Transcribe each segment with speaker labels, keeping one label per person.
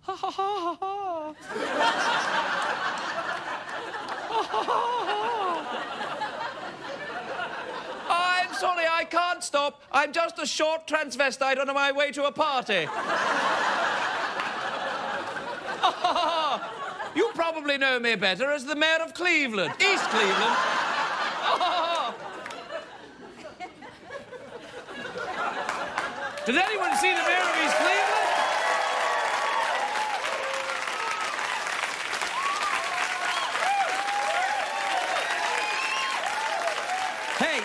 Speaker 1: Ha ha ha ha ha. I'm sorry, I can't stop. I'm just a short transvestite on my way to a party. You probably know me better as the mayor of Cleveland, East Cleveland. Did anyone see the mayor of East Cleveland? Hey,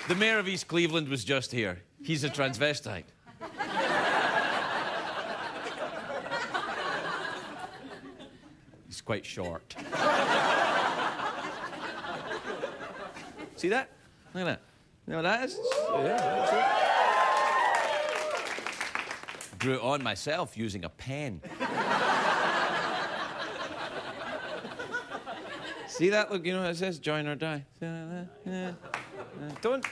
Speaker 1: the mayor of East Cleveland was just here. He's a transvestite. He's quite short. See that? Look at that. You know what that is? Yeah, that's it. Drew it on myself using a pen. See that? Look, you know what it says? Join or die. Don't.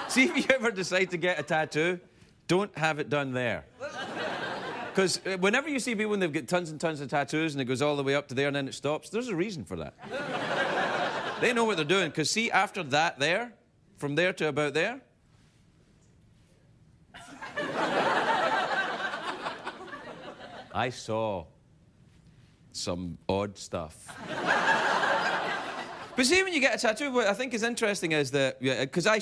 Speaker 1: See, if you ever decide to get a tattoo, don't have it done there. Because whenever you see people when they've got tons and tons of tattoos and it goes all the way up to there and then it stops, there's a reason for that. They know what they're doing. Because see, after that there, from there to about there, I saw some odd stuff. But see, when you get a tattoo, what I think is interesting is that, because I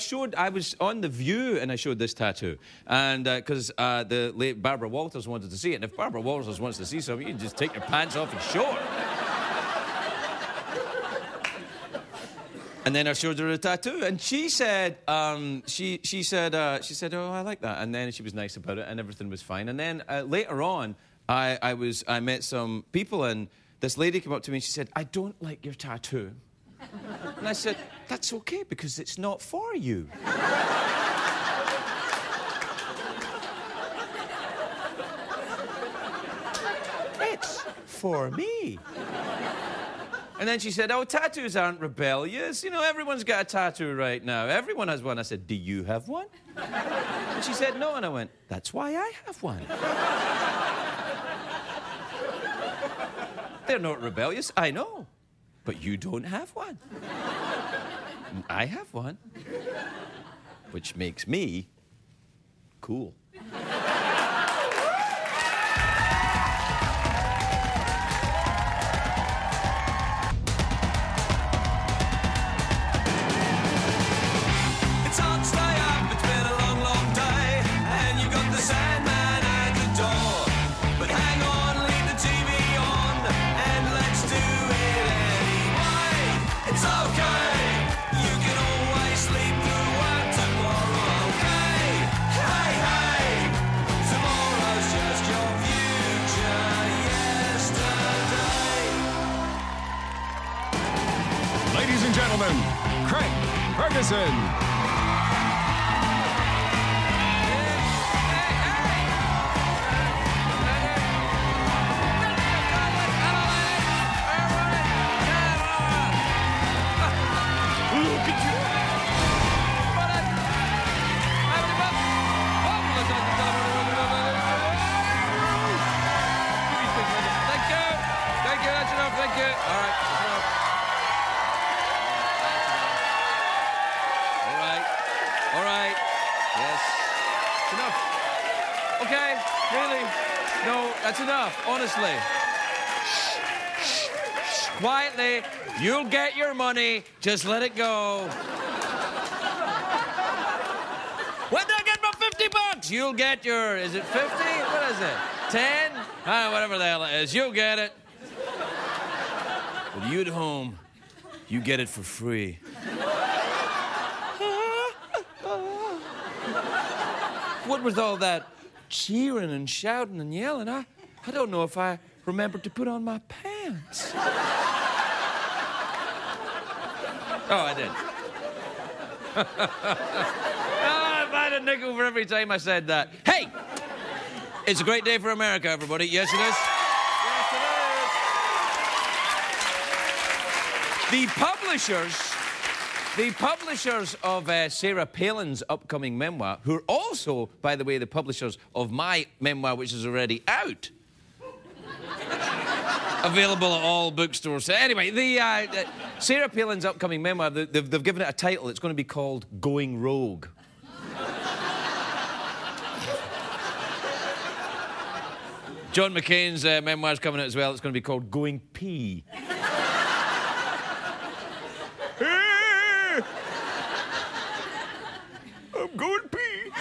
Speaker 1: was on The View and I showed this tattoo. And because the late Barbara Walters wanted to see it. And if Barbara Walters wants to see something, you can just take your pants off and show her. And then I showed her a tattoo. And she said, she said, oh, I like that. And then she was nice about it and everything was fine. And then later on, I met some people and this lady came up to me and she said, I don't like your tattoo. And I said, that's okay, because it's not for you. It's for me. And then she said, oh, tattoos aren't rebellious. You know, everyone's got a tattoo right now. Everyone has one. I said, do you have one? And she said, no. And I went, that's why I have one. They're not rebellious, I know. But you don't have one. I have one. Which makes me cool.
Speaker 2: It's hard to stay up, it's been a long, long day, and you got the Sandman at the door. But hang on, leave the TV on, and let's do it anyway. It's okay, you can always sleep through work tomorrow, okay? Hey, hey, tomorrow's just your future yesterday.
Speaker 3: Ladies and gentlemen, Craig Ferguson.
Speaker 1: Okay, really? No, that's enough, honestly. Shh, quietly. You'll get your money. Just let it go. When do I get my $50? You'll get your, is it 50? What is it? 10? Whatever the hell it is. You'll get it. But you at home, you get it for free. What was all that cheering and shouting and yelling? I don't know if I remembered to put on my pants. Oh, I did. If I had a nickel for every time I said that. Hey! It's a great day for America, everybody. Yes, it is. Yes, it is. The The publishers of Sarah Palin's upcoming memoir, who are also, by the way, the publishers of my memoir, which is already out. Available at all bookstores. So anyway, Sarah Palin's upcoming memoir, they've given it a title. It's going to be called Going Rogue. John McCain's memoir's coming out as well. It's going to be called Going Pee. I'm going pee.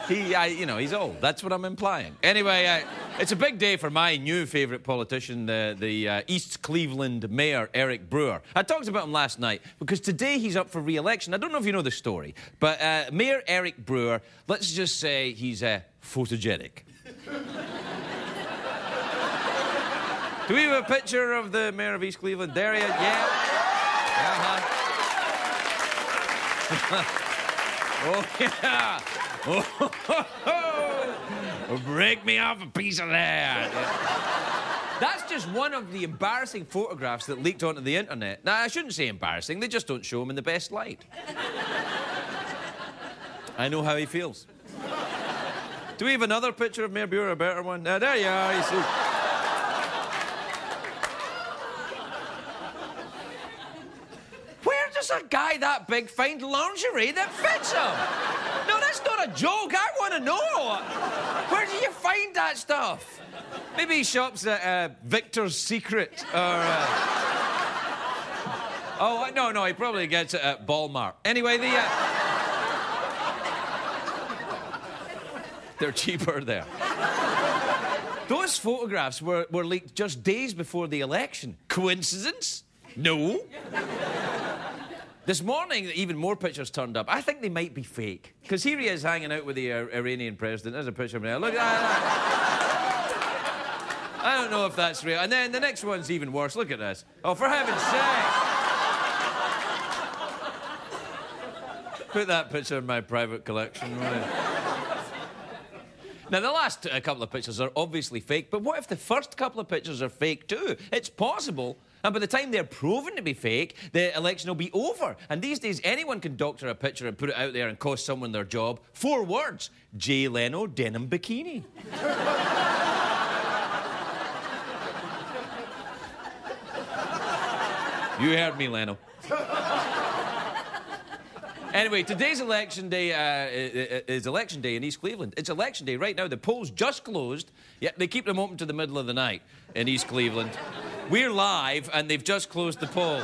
Speaker 1: He's old. That's what I'm implying. Anyway, it's a big day for my new favourite politician, the East Cleveland Mayor, Eric Brewer. I talked about him last night because today he's up for re-election. I don't know if you know the story, but Mayor Eric Brewer, let's just say he's photogenic. Do we have a picture of the Mayor of East Cleveland? There he is. Yeah. Oh, yeah. Oh, break me off a piece of that. That's just one of the embarrassing photographs that leaked onto the internet. Now, I shouldn't say embarrassing. They just don't show him in the best light. I know how he feels. Do we have another picture of Mayor Brewer, a better one? There you are. You see. Does a guy that big find lingerie that fits him? No, that's not a joke. I want to know. Where do you find that stuff? Maybe he shops at Victor's Secret or... Oh, no, he probably gets it at Walmart. Anyway, they're cheaper there. Those photographs were leaked just days before the election. Coincidence? No. This morning, even more pictures turned up. I think they might be fake. Because here he is hanging out with the Iranian president. There's a picture of him there. Look at that. I don't know if that's real. And then the next one's even worse. Look at this. Oh, for heaven's sake. Put that picture in my private collection. Now, the last couple of pictures are obviously fake, but what if the first couple of pictures are fake too? It's possible. And by the time they're proven to be fake, the election will be over. And these days, anyone can doctor a picture and put it out there and cost someone their job. 4 words. Jay Leno, denim bikini. You heard me, Leno. Anyway, today's election day is election day in East Cleveland. It's election day right now. The polls just closed. Yeah, they keep them open to the middle of the night in East Cleveland. We're live, and they've just closed the polls.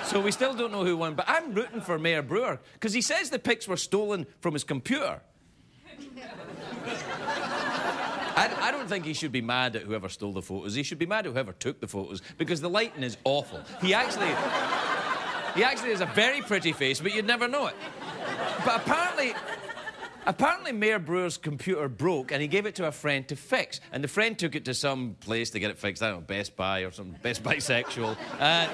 Speaker 1: So we still don't know who won, but I'm rooting for Mayor Brewer, because he says the pics were stolen from his computer. I don't think he should be mad at whoever stole the photos. He should be mad at whoever took the photos, because the lighting is awful. He actually has a very pretty face, but you'd never know it. But apparently Mayor Brewer's computer broke, and he gave it to a friend to fix. And the friend took it to some place to get it fixed. I don't know, Best Buy or something. Best Buy Sexual. Now,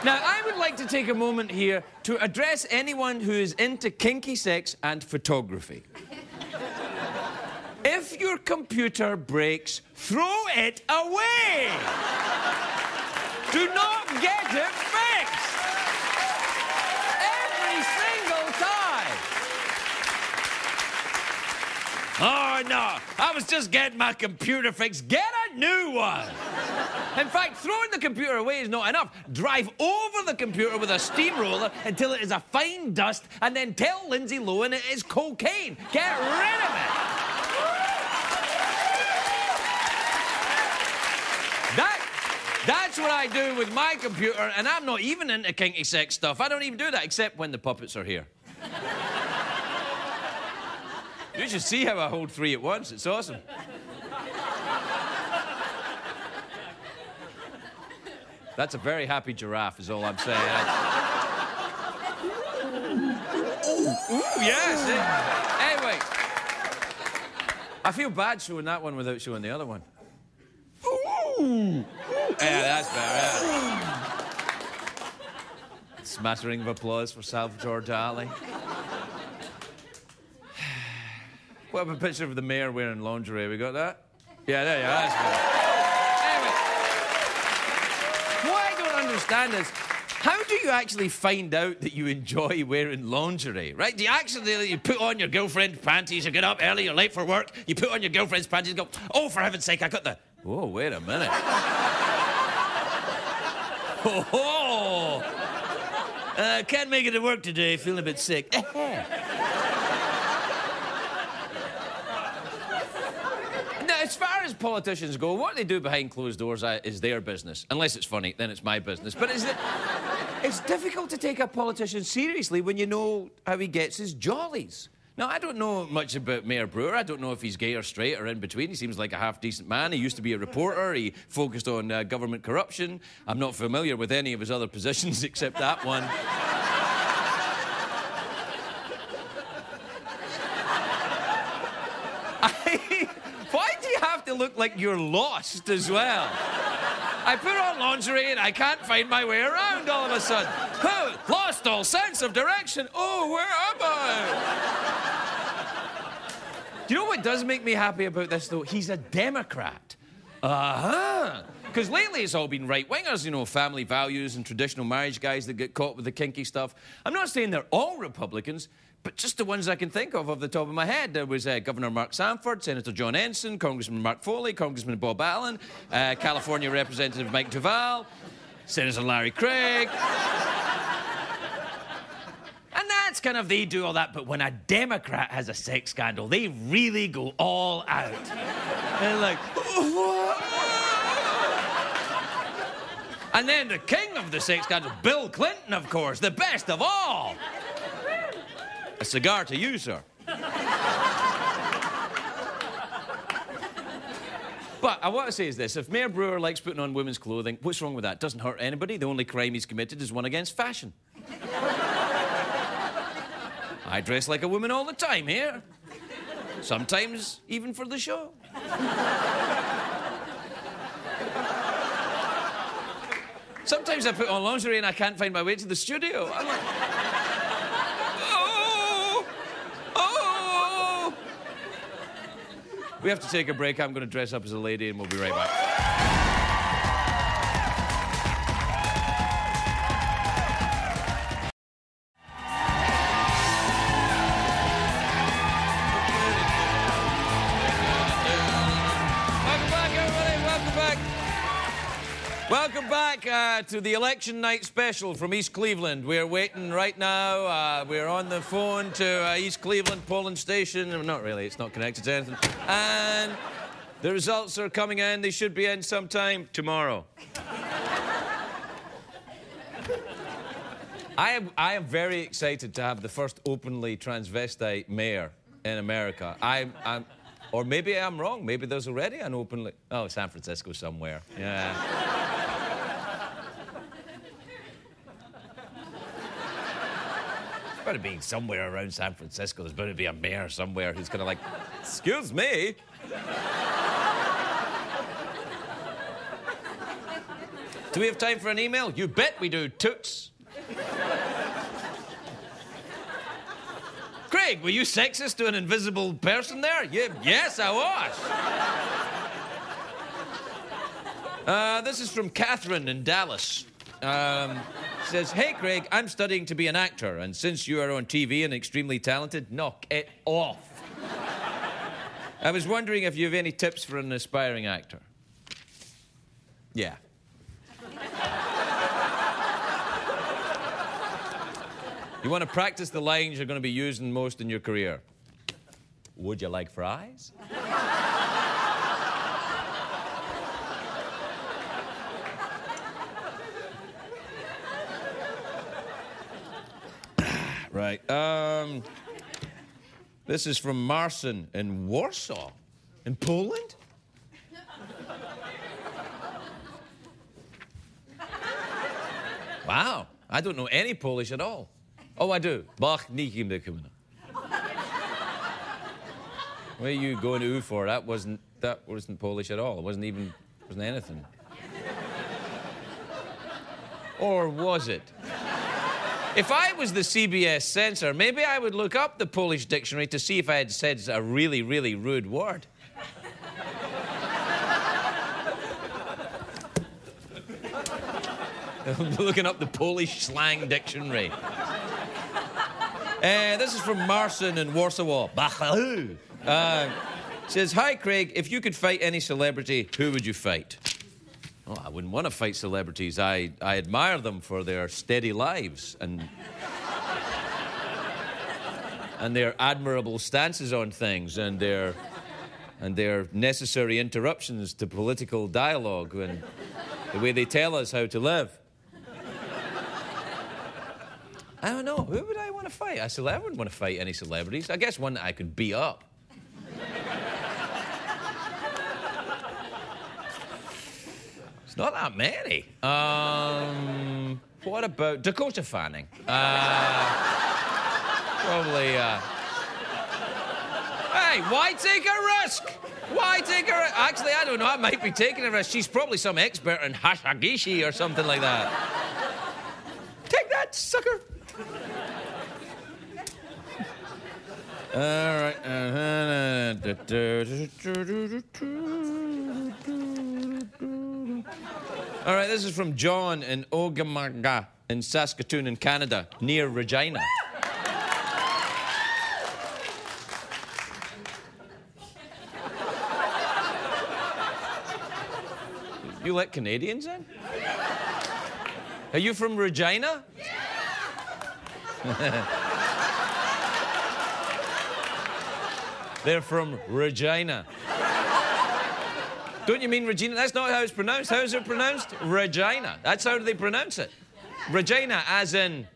Speaker 1: I would like to take a moment here to address anyone who is into kinky sex and photography. If your computer breaks, throw it away! Do not get it fixed! Every single time! Oh, no, I was just getting my computer fixed. Get a new one! In fact, throwing the computer away is not enough. Drive over the computer with a steamroller until it is a fine dust, and then tell Lindsay Lohan it is cocaine. Get rid of it! That's what I do with my computer, and I'm not even into kinky sex stuff. I don't even do that, except when the puppets are here. You should see how I hold 3 at once. It's awesome. That's a very happy giraffe, is all I'm saying. Ooh, yes. Anyway, I feel bad showing that one without showing the other one. Ooh. Yeah, that's better. Yeah. Smattering of applause for Salvatore Dali. What about a picture of the mayor wearing lingerie? We got that? Yeah, there you are. That's better. understand is, how do you actually find out that you enjoy wearing lingerie, right? Do you actually you put on your girlfriend's panties, you get up early, you're late for work, you put on your girlfriend's panties and go, oh, for heaven's sake, I got the... Whoa, wait a minute. Oh, can't make it to work today, feeling a bit sick. Now, as far as politicians go, what they do behind closed doors is their business. Unless it's funny, then it's my business. But it's difficult to take a politician seriously when you know how he gets his jollies. Now, I don't know much about Mayor Brewer. I don't know if he's gay or straight or in between. He seems like a half-decent man. He used to be a reporter. He focused on government corruption. I'm not familiar with any of his other positions except that one. Why do you have to look like you're lost as well? I put on lingerie and I can't find my way around all of a sudden. Oh, lost all sense of direction. Oh, where am I? Do you know what does make me happy about this, though? He's a Democrat. Because lately it's all been right-wingers, you know, family values and traditional marriage guys that get caught with the kinky stuff. I'm not saying they're all Republicans, but just the ones I can think of off the top of my head. There was Governor Mark Sanford, Senator John Ensign, Congressman Mark Foley, Congressman Bob Allen, California Representative Mike Duval, Senator Larry Craig. And that's kind of, they do all that, but when a Democrat has a sex scandal, they really go all out. And like, what? And then the king of the sex scandal, Bill Clinton, of course, the best of all. A cigar to you, sir. But I want to say is this, if Mayor Brewer likes putting on women's clothing, what's wrong with that? Doesn't hurt anybody. The only crime he's committed is one against fashion. I dress like a woman all the time here. Sometimes even for the show. Sometimes I put on lingerie and I can't find my way to the studio. I'm like... We have to take a break. I'm going to dress up as a lady and we'll be right back. Welcome back, everybody. Welcome back. Welcome back to the election night special from East Cleveland. We're waiting right now. We're on the phone to East Cleveland polling station. Not really, it's not connected to anything. And the results are coming in. They should be in sometime tomorrow. I am very excited to have the first openly transvestite mayor in America. Or maybe I'm wrong. Maybe there's already an openly... Oh, San Francisco somewhere. Yeah. There's got to be somewhere around San Francisco. There's bound to be a mayor somewhere who's kind of like, excuse me. Do we have time for an email? You bet we do, toots. Craig, were you sexist to an invisible person there? Yes, I was. This is from Catherine in Dallas. Says, hey, Craig, I'm studying to be an actor, and since you are on TV and extremely talented, knock it off. I was wondering if you have any tips for an aspiring actor. Yeah. You want to practice the lines you're going to be using most in your career. Would you like fries? Right. This is from Marcin in Warsaw, in Poland. Wow. I don't know any Polish at all. Oh, I do. Bach nikim de kumena. What are you going to for? That wasn't Polish at all. It wasn't anything. Or was it? If I was the CBS censor, maybe I would look up the Polish dictionary to see if I had said a really, really rude word. looking up the Polish slang dictionary. This is from Marcin in Warsaw. Says, hi, Craig. If you could fight any celebrity, who would you fight? Oh, I wouldn't want to fight celebrities. I admire them for their steady lives and their admirable stances on things and their necessary interruptions to political dialogue and the way they tell us how to live. I don't know. Who would I want to fight? I wouldn't want to fight any celebrities. I guess one that I could beat up. It's not that many. What about Dakota Fanning? Probably, Hey, why take a risk? Why take a risk? Actually, I don't know. I might be taking a risk. She's probably some expert in hashagishi or something like that. Take that, sucker. All right. All right, this is from John in Ogamaga in Saskatoon in Canada, near Regina. You let Canadians in? Are you from Regina? Yeah. They're from Regina. Don't you mean Regina? That's not how it's pronounced. How is it pronounced? Regina. That's how they pronounce it. Regina, as in...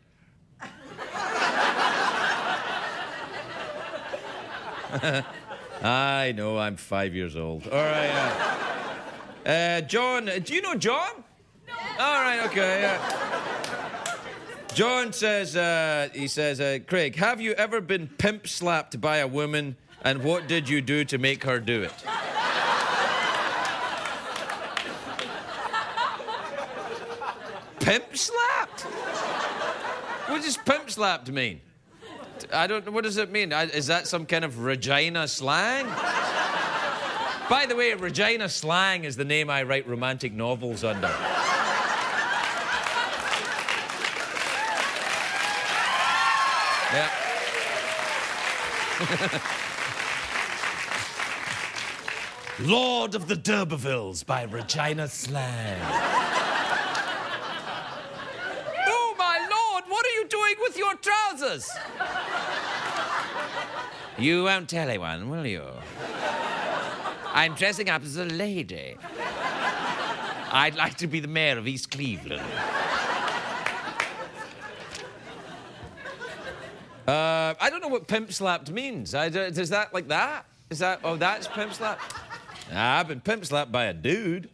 Speaker 1: I know, I'm 5 years old. All right. John, do you know John? No. All right, okay, yeah. John says, Craig, have you ever been pimp slapped by a woman, and what did you do to make her do it? Pimp slapped? What does pimp slapped mean? I don't know. What does it mean? Is that some kind of Regina slang? By the way, Regina slang is the name I write romantic novels under. Yeah. Lord of the D'Urbervilles by Regina Slang. Oh, my lord, what are you doing with your trousers? You won't tell anyone, will you? I'm dressing up as a lady. I'd like to be the mayor of East Cleveland. I don't know what pimp slapped means. Is that like that? Is that... Oh, that's pimp slap? I've been pimp slapped by a dude.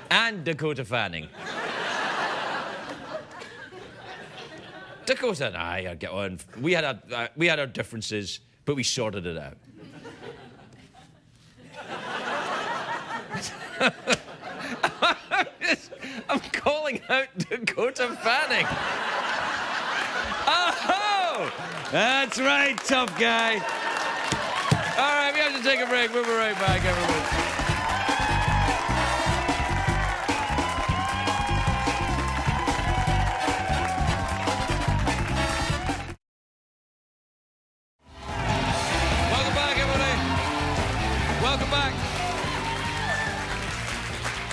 Speaker 1: And Dakota Fanning. Dakota and I get on. We had our differences, but we sorted it out. I'm calling out Dakota Fanning. Oh, that's right, tough guy. All right, we have to take a break. We'll be right back, everyone.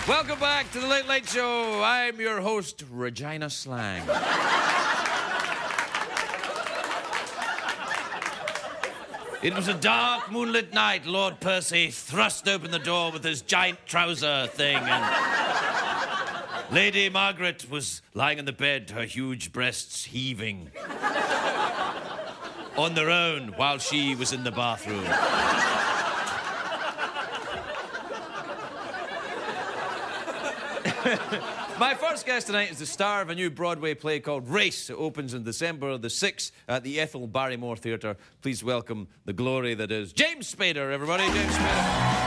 Speaker 1: Welcome back to the Late Late Show. I'm your host, Regina Slang. It was a dark, moonlit night. Lord Percy thrust open the door with his giant trouser thing, and Lady Margaret was lying on the bed, her huge breasts heaving on their own while she was in the bathroom. My first guest tonight is the star of a new Broadway play called Race. It opens on December the 6th at the Ethel Barrymore Theatre. Please welcome the glory that is James Spader, everybody. James Spader.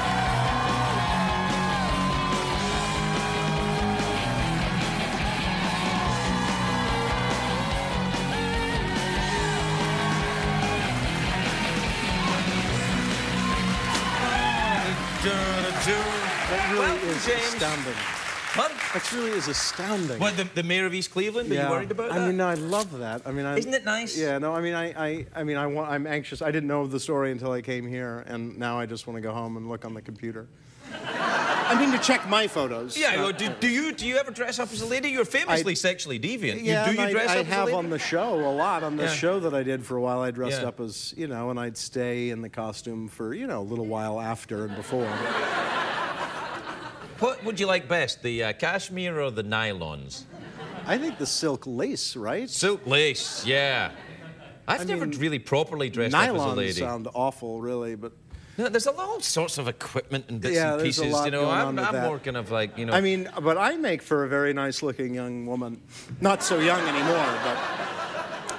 Speaker 4: That really
Speaker 1: Welcome,
Speaker 4: is
Speaker 1: James.
Speaker 4: astounding.
Speaker 1: fun.
Speaker 4: That really is astounding.
Speaker 1: What, the mayor of East Cleveland? Are you worried about that?
Speaker 4: I mean, no, I love that. I mean,
Speaker 1: Isn't it nice?
Speaker 4: Yeah, no, I mean, I'm anxious. I didn't know the story until I came here, and now I just want to go home and look on the computer. I mean, to check my photos.
Speaker 1: Yeah, well, do you ever dress up as a lady? You're famously sexually deviant.
Speaker 4: Yeah,
Speaker 1: do you dress up
Speaker 4: I
Speaker 1: as a
Speaker 4: have
Speaker 1: lady?
Speaker 4: on the show a lot. On the show that I did for a while, I dressed
Speaker 1: Yeah.
Speaker 4: up as, you know, and I'd stay in the costume for, you know, a little while after and before.
Speaker 1: What would you like best, the cashmere or the nylons?
Speaker 4: I think the silk lace, right?
Speaker 1: Silk lace, yeah. I've never really properly dressed up as a
Speaker 4: Nylons
Speaker 1: lady.
Speaker 4: sound awful, really, but...
Speaker 1: No, there's all sorts of equipment and bits
Speaker 4: Yeah,
Speaker 1: and
Speaker 4: there's a
Speaker 1: pieces,
Speaker 4: lot
Speaker 1: you know.
Speaker 4: going
Speaker 1: I'm
Speaker 4: on with that.
Speaker 1: more kind of like, you know.
Speaker 4: I mean, but I make for a very nice-looking young woman. Not so young anymore, but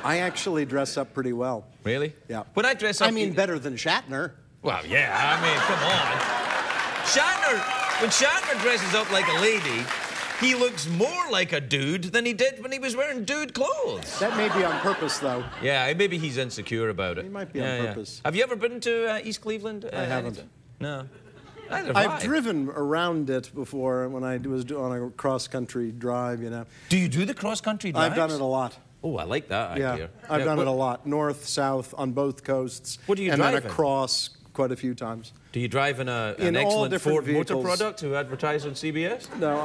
Speaker 4: I actually dress up pretty well.
Speaker 1: Really?
Speaker 4: Yeah.
Speaker 1: When I dress up,
Speaker 4: I mean, better than Shatner.
Speaker 1: Well, yeah. I mean, come on. When Shatner dresses up like a lady, he looks more like a dude than he did when he was wearing dude clothes.
Speaker 4: That may be on purpose, though.
Speaker 1: Yeah, maybe he's insecure about it.
Speaker 4: He might be on purpose.
Speaker 1: Have you ever been to East Cleveland?
Speaker 4: I haven't.
Speaker 1: No. Neither have
Speaker 4: I've
Speaker 1: I.
Speaker 4: driven around it before when I was on a cross-country drive, you know.
Speaker 1: Do you do the cross-country drives?
Speaker 4: I've done it a lot.
Speaker 1: Oh, I like that
Speaker 4: Yeah,
Speaker 1: idea.
Speaker 4: I've done it a lot. North, south, on both coasts.
Speaker 1: What do you
Speaker 4: and
Speaker 1: drive
Speaker 4: then
Speaker 1: in?
Speaker 4: across quite a few times.
Speaker 1: Do you drive in an
Speaker 4: In all
Speaker 1: excellent
Speaker 4: different
Speaker 1: Ford motor
Speaker 4: vehicles.
Speaker 1: product who advertise on CBS?
Speaker 4: No,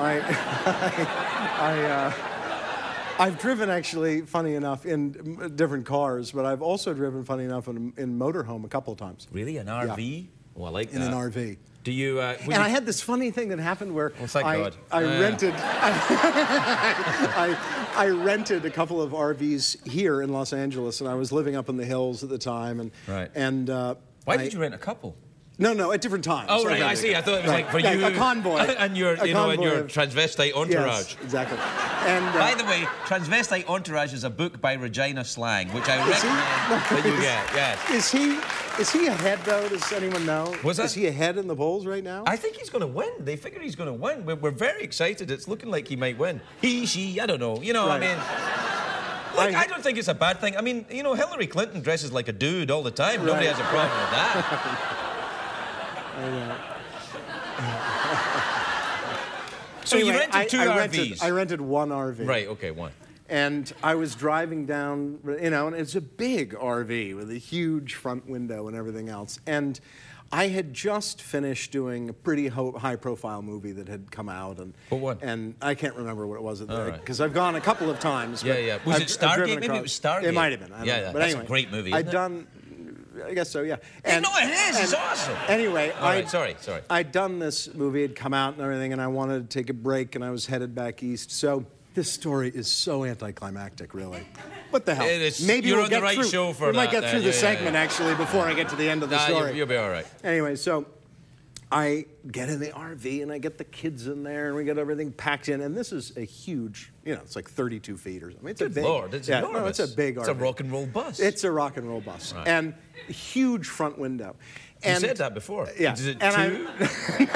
Speaker 4: I've driven, actually, funny enough, in different cars, but I've also driven, funny enough, in motorhome a couple of times.
Speaker 1: Really? An RV? Oh, I like that.
Speaker 4: In an RV.
Speaker 1: Do you...
Speaker 4: And I had this funny thing that happened where
Speaker 1: thank God.
Speaker 4: I rented I rented a couple of RVs here in Los Angeles, and I was living up in the hills at the time. And,
Speaker 1: Right.
Speaker 4: And
Speaker 1: Why did you rent a couple?
Speaker 4: No, at different times.
Speaker 1: Oh, right, I see. I thought it was like for you...
Speaker 4: a convoy.
Speaker 1: And your,
Speaker 4: A
Speaker 1: you know, and
Speaker 4: convoy
Speaker 1: your
Speaker 4: of-
Speaker 1: transvestite entourage.
Speaker 4: Yes, exactly. And,
Speaker 1: By the way, Transvestite Entourage is a book by Regina Slang, which I
Speaker 4: Is he?
Speaker 1: recommend that you get, yes.
Speaker 4: Is he ahead, though? Does anyone know?
Speaker 1: What's that?
Speaker 4: Is he ahead in the polls right now?
Speaker 1: I think he's going to win. They figure he's going to win. We're very excited. It's looking like he might win. He, she, I don't know. You know,
Speaker 4: Right.
Speaker 1: I mean... Look, I don't think it's a bad thing. I mean, you know, Hillary Clinton dresses like a dude all the time. Nobody has a problem with that.
Speaker 4: I know.
Speaker 1: So
Speaker 4: Anyway,
Speaker 1: you rented two RVs?
Speaker 4: I rented one RV.
Speaker 1: Right, okay, one.
Speaker 4: And I was driving down, you know, and it's a big RV with a huge front window and everything else. And I had just finished doing a pretty high-profile movie that had come out. And,
Speaker 1: What one?
Speaker 4: And I can't remember what it was,
Speaker 1: right.
Speaker 4: because I've gone a couple of times.
Speaker 1: Yeah,
Speaker 4: but
Speaker 1: yeah. Was
Speaker 4: I've
Speaker 1: it Stargate?
Speaker 4: driven
Speaker 1: Maybe it
Speaker 4: across-
Speaker 1: was Stargate.
Speaker 4: It might have been. I don't know. But
Speaker 1: that's
Speaker 4: anyway,
Speaker 1: a great movie,
Speaker 4: I'd
Speaker 1: isn't it?
Speaker 4: done, I guess so, yeah.
Speaker 1: No, it is. It's awesome.
Speaker 4: Anyway,
Speaker 1: All right, sorry.
Speaker 4: I'd done this movie, had come out and everything, and I wanted to take a break, and I was headed back east. So this story is so anticlimactic, really. What the hell?
Speaker 1: It is.
Speaker 4: Maybe
Speaker 1: You're
Speaker 4: we'll
Speaker 1: on the
Speaker 4: get
Speaker 1: right
Speaker 4: through.
Speaker 1: show for
Speaker 4: we might
Speaker 1: that,
Speaker 4: get through
Speaker 1: yeah,
Speaker 4: the segment, actually, before I get to the end of the story.
Speaker 1: You'll be all right.
Speaker 4: Anyway, so I get in the RV, and I get the kids in there, and we get everything packed in. And this is a huge, you know, it's like 32 feet or something. It's a
Speaker 1: Good
Speaker 4: big,
Speaker 1: Lord, it's
Speaker 4: yeah,
Speaker 1: enormous.
Speaker 4: no, it's a big RV.
Speaker 1: It's a rock and roll bus.
Speaker 4: It's a rock and roll bus.
Speaker 1: Right.
Speaker 4: And huge front window.
Speaker 1: You
Speaker 4: And
Speaker 1: said that before.
Speaker 4: Yeah.
Speaker 1: Is it
Speaker 4: And
Speaker 1: two?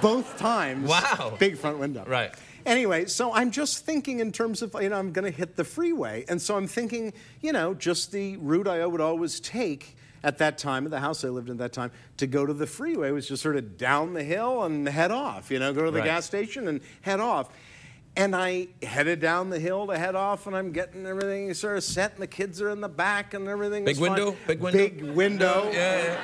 Speaker 4: both times.
Speaker 1: Wow.
Speaker 4: Big front window.
Speaker 1: Right.
Speaker 4: Anyway, so I'm just thinking in terms of, you know, I'm going to hit the freeway. And so I'm thinking, you know, just the route I would always take at that time, at the house I lived in at that time, to go to the freeway was just sort of down the hill and head off, you know, go to the
Speaker 1: Right.
Speaker 4: gas station and head off. And I headed down the hill to head off, and I'm getting everything sort of set, and the kids are in the back, and everything
Speaker 1: Big
Speaker 4: is fine.
Speaker 1: window? Big window?
Speaker 4: Big window.
Speaker 1: Yeah.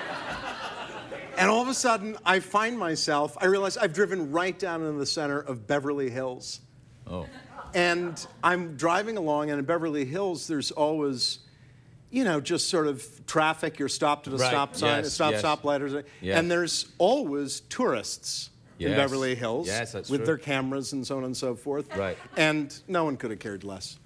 Speaker 4: And all of a sudden, I find myself, I realize I've driven right down into the center of Beverly Hills.
Speaker 1: Oh.
Speaker 4: And I'm driving along, and in Beverly Hills, there's always, you know, just sort of traffic. You're stopped at a
Speaker 1: Right.
Speaker 4: stop sign,
Speaker 1: Yes,
Speaker 4: a
Speaker 1: yes.
Speaker 4: stoplight, or something.
Speaker 1: Yes.
Speaker 4: And there's always tourists in
Speaker 1: Yes.
Speaker 4: Beverly Hills
Speaker 1: Yes, that's
Speaker 4: with
Speaker 1: true.
Speaker 4: their cameras and so on and so forth.
Speaker 1: Right.
Speaker 4: And no one could have cared less.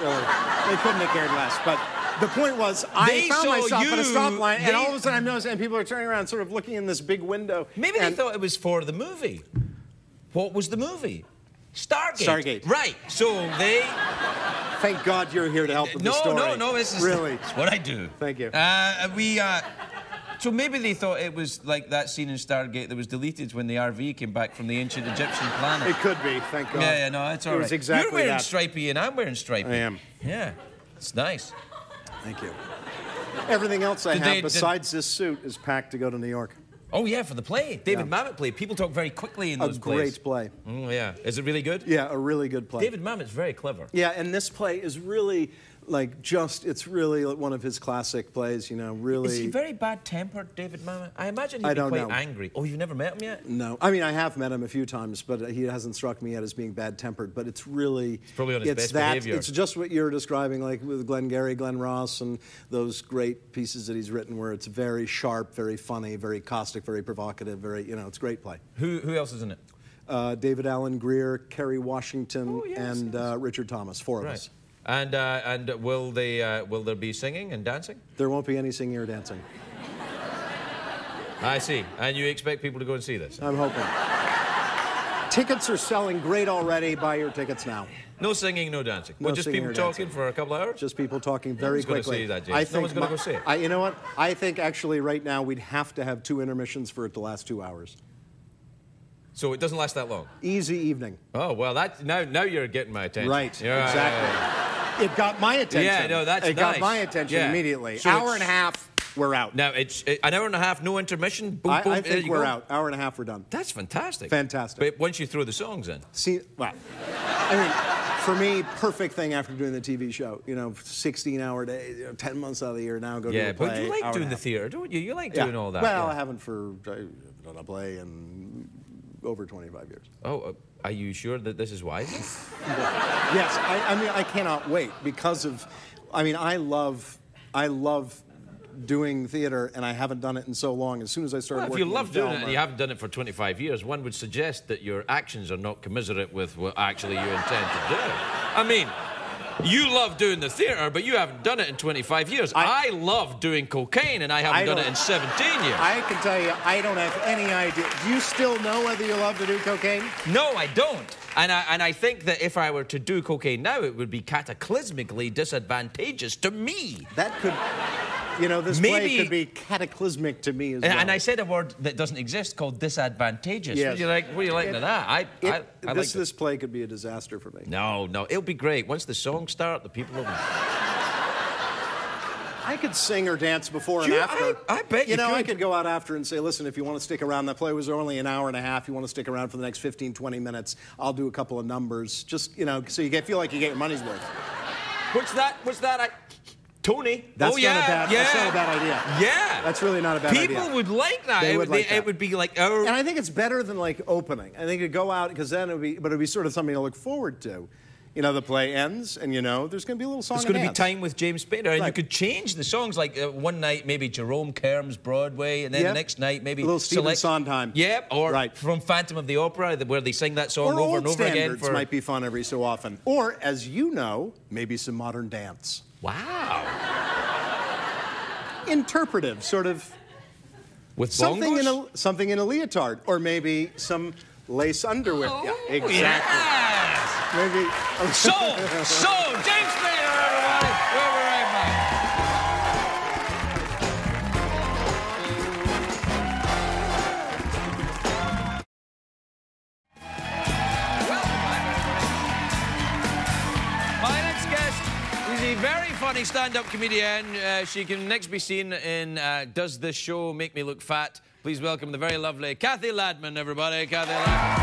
Speaker 4: Really. They couldn't have cared less. But the point was, I
Speaker 1: They
Speaker 4: found
Speaker 1: saw
Speaker 4: myself at a
Speaker 1: you-
Speaker 4: stoplight, and
Speaker 1: they-
Speaker 4: all of a sudden I'm noticing, and people are turning around, sort of looking in this big window.
Speaker 1: Maybe they
Speaker 4: and
Speaker 1: thought it was for the movie. What was the movie? Stargate.
Speaker 4: Stargate.
Speaker 1: Right. So they...
Speaker 4: Thank God you're here to help with the story.
Speaker 1: No. This is
Speaker 4: really.
Speaker 1: It's what I do.
Speaker 4: Thank you.
Speaker 1: So maybe they thought it was like that scene in Stargate that was deleted when the RV came back from the ancient Egyptian planet.
Speaker 4: It could be. Thank God.
Speaker 1: Yeah, no, it's all right.
Speaker 4: It was exactly
Speaker 1: You're wearing
Speaker 4: that.
Speaker 1: stripy and I'm wearing stripy.
Speaker 4: I am.
Speaker 1: Yeah, it's nice.
Speaker 4: Thank you. Everything else I
Speaker 1: Did
Speaker 4: have
Speaker 1: they-
Speaker 4: besides this suit is packed to go to New York.
Speaker 1: Oh, yeah, for the play. David Mamet play. People talk very quickly in those plays.
Speaker 4: A great play.
Speaker 1: Oh, yeah. Is it really good?
Speaker 4: Yeah, a really good play.
Speaker 1: David Mamet's very clever.
Speaker 4: Yeah, and this play is really, like, it's really one of his classic plays, you know, really...
Speaker 1: Is he very bad-tempered, David Mamet? I imagine he'd be quite angry. Oh, you've never met him yet?
Speaker 4: No. I mean, I have met him a few times, but he hasn't struck me yet as being bad-tempered, but it's really...
Speaker 1: It's probably on his best behavior.
Speaker 4: It's just what you're describing, like with Glengarry, Glen Ross, and those great pieces that he's written where it's very sharp, very funny, very caustic, very provocative, very, you know, it's a great play.
Speaker 1: Who else is in it?
Speaker 4: David Allen Greer, Kerry Washington, and Richard Thomas, four of us.
Speaker 1: And will there be singing and dancing?
Speaker 4: There won't be any singing or dancing.
Speaker 1: I see. And you expect people to go and see this?
Speaker 4: I'm hoping. Tickets are selling great already. Buy your tickets now.
Speaker 1: No singing, no dancing.
Speaker 4: No
Speaker 1: just people talking for a couple of hours?
Speaker 4: Just people talking very quickly.
Speaker 1: No one's going to see that, James. No one's going to go see it.
Speaker 4: You know what? I think actually right now we'd have to have 2 intermissions for it to last 2 hours.
Speaker 1: So it doesn't last that long?
Speaker 4: Easy evening.
Speaker 1: Oh, well, now you're getting my attention.
Speaker 4: Right, exactly. It got my attention.
Speaker 1: Yeah, no, that's nice.
Speaker 4: It got my attention immediately.
Speaker 1: So
Speaker 4: hour and a half, we're out.
Speaker 1: Now, it's an hour and a half, no intermission? Boom, boom,
Speaker 4: I think we're out. Hour and a half, we're done.
Speaker 1: That's fantastic.
Speaker 4: Fantastic.
Speaker 1: But once you throw the songs in?
Speaker 4: See, well, I mean, for me, perfect thing after doing the TV show. You know, 16-hour day, 10 months out of the year now, go to a play.
Speaker 1: Yeah, but you like doing the theatre, don't you? You like doing all that.
Speaker 4: Well, I haven't I've done a play in over 25 years.
Speaker 1: Oh, are you sure that this is wise?
Speaker 4: Yes, I mean, I cannot wait because of, I mean, I love doing theater, and I haven't done it in so long. As soon as I started working
Speaker 1: if you love doing it and you haven't done it for 25 years, one would suggest that your actions are not commiserate with what actually you intend to do. I mean, you love doing the theatre, but you haven't done it in 25 years. I love doing cocaine, and I haven't done it in 17 years.
Speaker 4: I can tell you, I don't have any idea. Do you still know whether you love to do cocaine?
Speaker 1: No, I don't. And I think that if I were to do cocaine now, it would be cataclysmically disadvantageous to me.
Speaker 4: That could... You know, this play could be cataclysmic to me as well.
Speaker 1: And I said a word that doesn't exist called disadvantageous.
Speaker 4: Yes.
Speaker 1: What do you like to that?
Speaker 4: This play could be a disaster for me.
Speaker 1: No, it'll be great. Once the songs start, the people will...
Speaker 4: I could sing or dance before and after.
Speaker 1: I bet you
Speaker 4: know,
Speaker 1: could.
Speaker 4: I could go out after and say, listen, if you want to stick around, that play was only an hour and a half. You want to stick around for the next 15, 20 minutes, I'll do a couple of numbers. Just, you know, so you feel like you get your money's worth.
Speaker 1: What's that? Tony.
Speaker 4: That's not a bad idea.
Speaker 1: Yeah.
Speaker 4: That's really not a bad idea.
Speaker 1: People would like that.
Speaker 4: They would like that.
Speaker 1: It would be like...
Speaker 4: And I think it's better than, like, opening. I think it'd go out, because then it would be sort of something to look forward to. You know, the play ends, and, you know, there's going to be a little song.
Speaker 1: There's going to be time with James Spader, and you could change the songs. Like, one night, maybe Jerome Kern's Broadway, and then the next night, maybe...
Speaker 4: A little Stephen Sondheim.
Speaker 1: Yeah, or from Phantom of the Opera, where they sing that song over and over again.
Speaker 4: Or might be fun every so often. Or, as you know, maybe some modern dance.
Speaker 1: Wow.
Speaker 4: Interpretive, sort of...
Speaker 1: With
Speaker 4: something in a leotard, or maybe some lace underwear.
Speaker 1: Oh,
Speaker 4: yeah, exactly.
Speaker 1: Yes.
Speaker 4: Maybe.
Speaker 1: So, James Spader, everybody. We'll be right back. My next guest is a very funny stand-up comedian. She can next be seen in Does This Show Make Me Look Fat? Please welcome the very lovely Cathy Ladman, everybody. Cathy Ladman.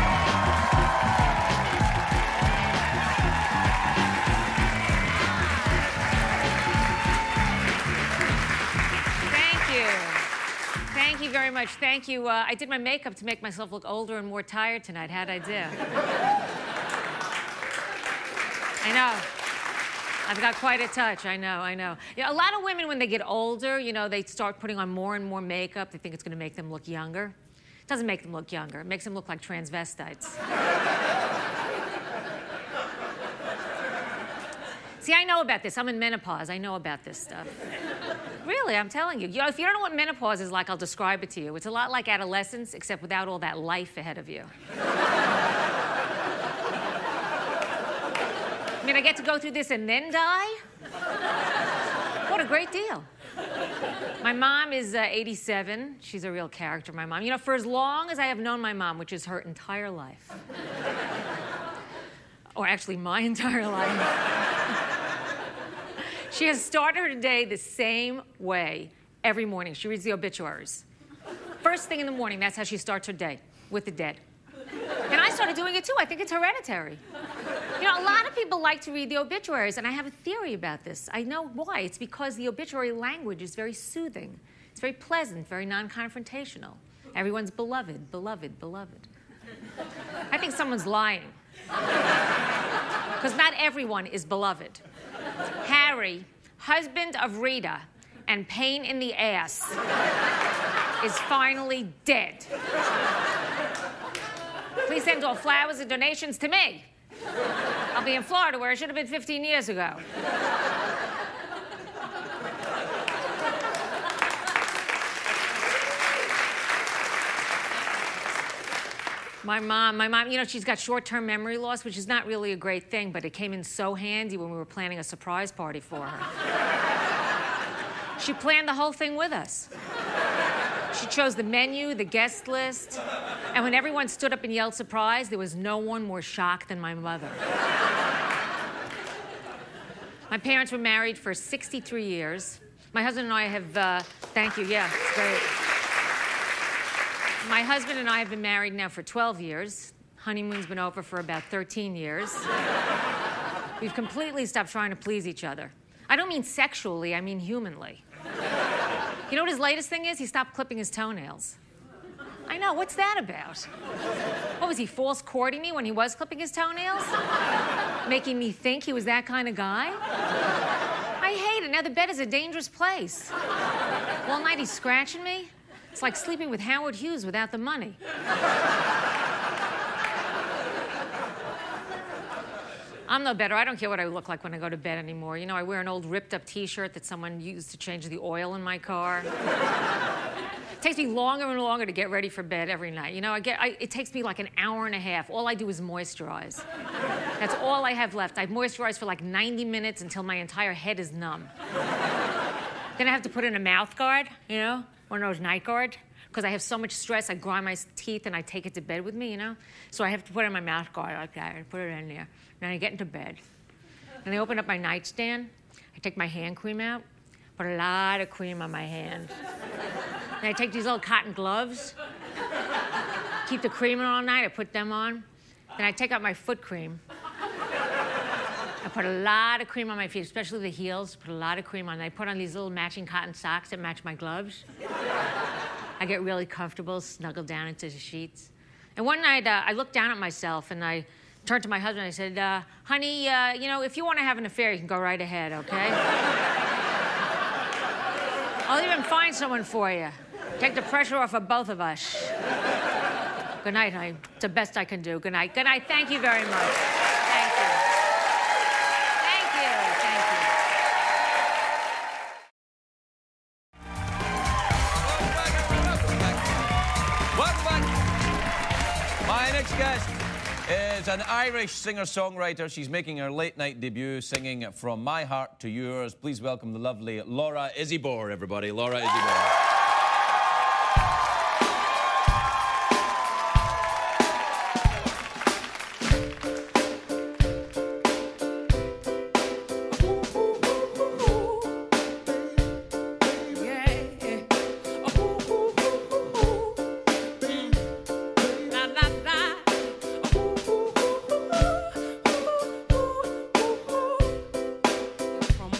Speaker 5: Thank you very much. Thank you. I did my makeup to make myself look older and more tired tonight. How'd I do? I know. I've got quite a touch. I know. Yeah, a lot of women, when they get older, you know, they start putting on more and more makeup. They think it's going to make them look younger. It doesn't make them look younger. It makes them look like transvestites. See, I know about this. I'm in menopause. I know about this stuff. Really, I'm telling you. You know, if you don't know what menopause is like, I'll describe it to you. It's a lot like adolescence, except without all that life ahead of you. I mean, I get to go through this and then die? What a great deal. My mom is 87. She's a real character, my mom. You know, for as long as I have known my mom, which is her entire life, or actually my entire life, she has started her day the same way every morning. She reads the obituaries. First thing in the morning, that's how she starts her day, with the dead. And I started doing it too. I think it's hereditary. You know, a lot of people like to read the obituaries, and I have a theory about this. I know why. It's because the obituary language is very soothing. It's very pleasant, very non-confrontational. Everyone's beloved, beloved, beloved. I think someone's lying. Because not everyone is beloved. Harry, husband of Rita, and pain in the ass, is finally dead. Please send all flowers and donations to me. I'll be in Florida, where I should have been 15 years ago. My mom, you know, she's got short-term memory loss, which is not really a great thing, but it came in so handy when we were planning a surprise party for her. She planned the whole thing with us. She chose the menu, the guest list, and when everyone stood up and yelled surprise, there was no one more shocked than my mother. My parents were married for 63 years. My husband and I have, thank you, yeah, it's great. My husband and I have been married now for 12 years. Honeymoon's been over for about 13 years. We've completely stopped trying to please each other. I don't mean sexually, I mean humanly. You know what his latest thing is? He stopped clipping his toenails. I know, what's that about? What, was he false courting me when he was clipping his toenails? Making me think he was that kind of guy? I hate it. Now the bed is a dangerous place. All night he's scratching me. It's like sleeping with Howard Hughes without the money. I'm no better. I don't care what I look like when I go to bed anymore. You know, I wear an old ripped-up T-shirt that someone used to change the oil in my car. It takes me longer and longer to get ready for bed every night. You know, it takes me like an hour and a half. All I do is moisturize. That's all I have left. I moisturize for like 90 minutes until my entire head is numb. Then I have to put in a mouth guard, you know? One of those night guard, because I have so much stress, I grind my teeth and I take it to bed with me, you know? So I have to put in my mouth guard like that, and put it in there. Then I get into bed. And I open up my nightstand, I take my hand cream out, put a lot of cream on my hand. Then I take these little cotton gloves, keep the cream on all night, I put them on. Then I take out my foot cream. I put a lot of cream on my feet, especially the heels, put a lot of cream on. I put on these little matching cotton socks that match my gloves. I get really comfortable, snuggle down into the sheets. And one night, I looked down at myself, and I turned to my husband, and I said, honey, you know, if you want to have an affair, you can go right ahead, okay? I'll even find someone for you. Take the pressure off of both of us. Good night, honey. It's the best I can do. Good night. Good night. Thank you very much. Thank you.
Speaker 1: My next guest is an Irish singer-songwriter. She's making her late-night debut singing From My Heart to Yours. Please welcome the lovely Laura Izibor, everybody. Laura Izibor.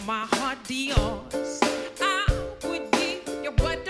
Speaker 6: My heart to yours, I would give you what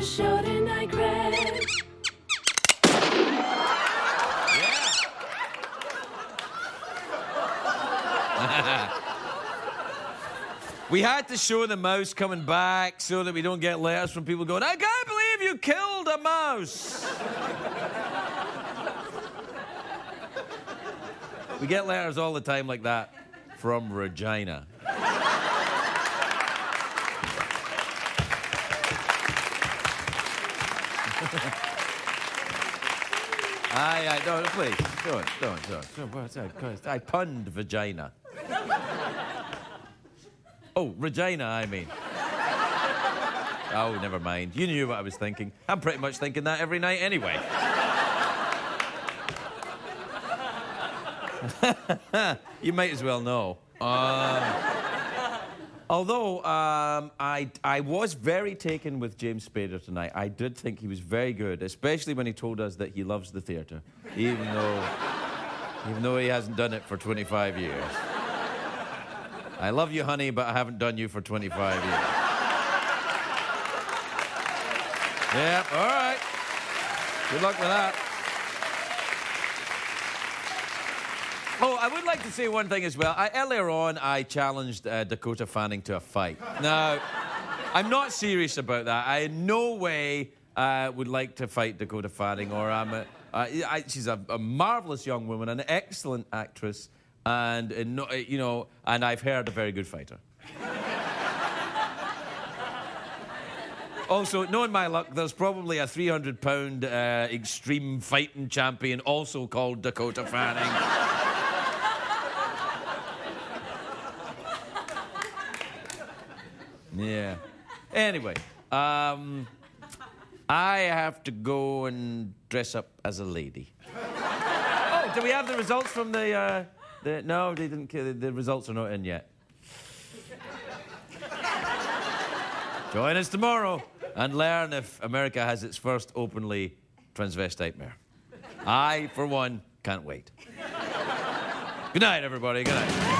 Speaker 6: show tonight, Craig.
Speaker 1: We had to show the mouse coming back so that we don't get letters from people going, I can't believe you killed a mouse. We get letters all the time like that from Regina. No, please, don't. I punned vagina. Oh, Regina, I mean. Oh, never mind. You knew what I was thinking. I'm pretty much thinking that every night anyway. You might as well know. Although I was very taken with James Spader tonight. I did think he was very good, especially when he told us that he loves the theatre, even though he hasn't done it for 25 years. I love you, honey, but I haven't done you for 25 years. Yeah, all right. Good luck with that. Oh, I would like to say one thing as well. Earlier on, I challenged Dakota Fanning to a fight. Now, I'm not serious about that. I in no way would like to fight Dakota Fanning, or she's a marvelous young woman, an excellent actress, and you know, and I've heard a very good fighter. Also, knowing my luck, there's probably a 300-pound extreme fighting champion also called Dakota Fanning. Yeah. Anyway, I have to go and dress up as a lady. Oh, do we have the results from the no, they didn't. The results are not in yet. Join us tomorrow and learn if America has its first openly transvestite mayor. I, for one, can't wait. Good night, everybody. Good night.